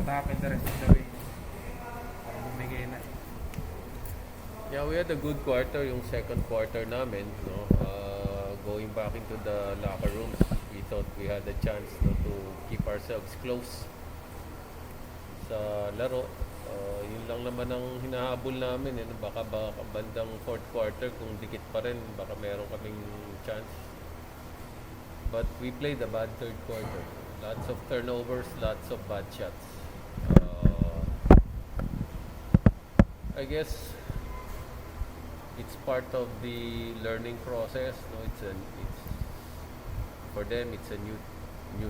happen the rest of the way. Para bumigay na. Yeah, we had a good quarter, yung second quarter namin, no? Going back into the locker rooms, we thought we had a chance, no, to keep ourselves close sa laro. Yun lang naman ang hinahabol namin, eh. Baka bandang fourth quarter, kung dikit pa rin, baka meron kaming chance. But we played a bad third quarter. Lots of turnovers, lots of bad shots. I guess it's part of the learning process. No, it's for them. It's a new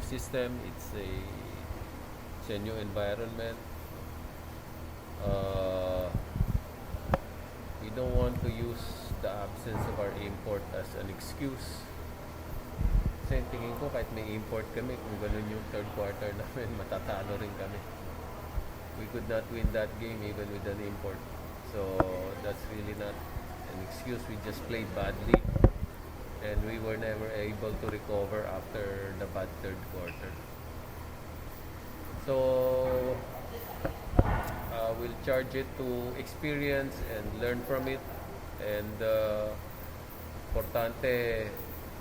system. It's a new environment. We don't want to use the absence of our import as an excuse. Kasi tingin ko kahit may import kami, kung ganun yung third quarter namin, matatalo rin kami. We could not win that game even with an import. So that's really not an excuse. We just played badly and we were never able to recover after the bad third quarter. So we'll charge it to experience and learn from it, and importante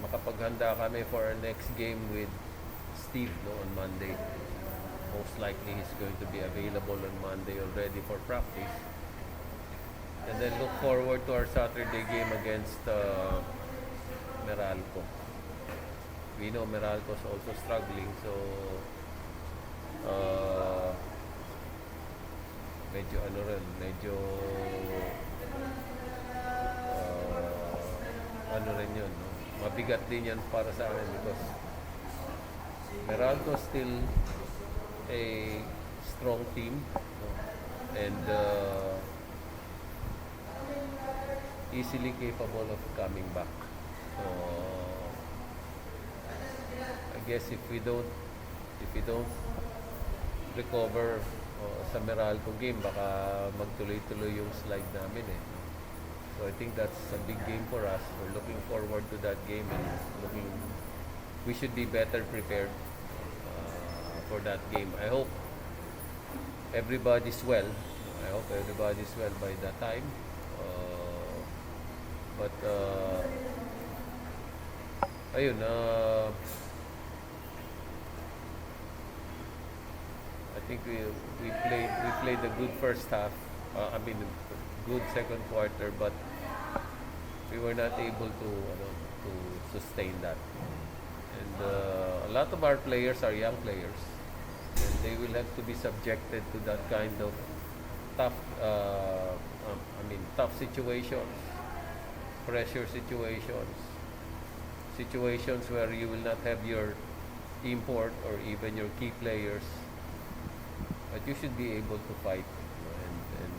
makapaghanda kami for our next game with Steve, no, on Monday. Most likely he's going to be available on Monday already for practice. And then look forward to our Saturday game against Meralco. We know Meralco is also struggling, so medyo rin yun, no? Mabigat din yan para sa amin because Meralco is still a strong team, no? And easily capable of coming back. So I guess if we don't recover sa Meralco game, baka magtuloy-tuloy yung slide namin, eh. So I think that's a big game for us. We're looking forward to that game, and we should be better prepared for that game. I hope everybody's well. By that time. But ayun, I think we played a good first half. Good second quarter, but we were not able to sustain that. And a lot of our players are young players, and they will have to be subjected to that kind of tough situations, pressure situations where you will not have your import or even your key players, but you should be able to fight, and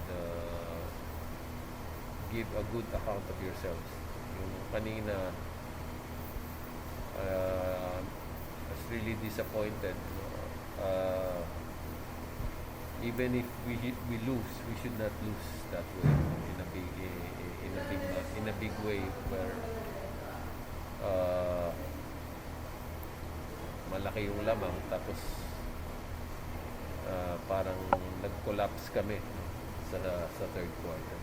give a good account of yourselves. Yung kanina, I was really disappointed. Even if we lose, we should not lose that way in a big way where malaki yung lamang tapos parang nag-collapse kami, no, sa third quarter.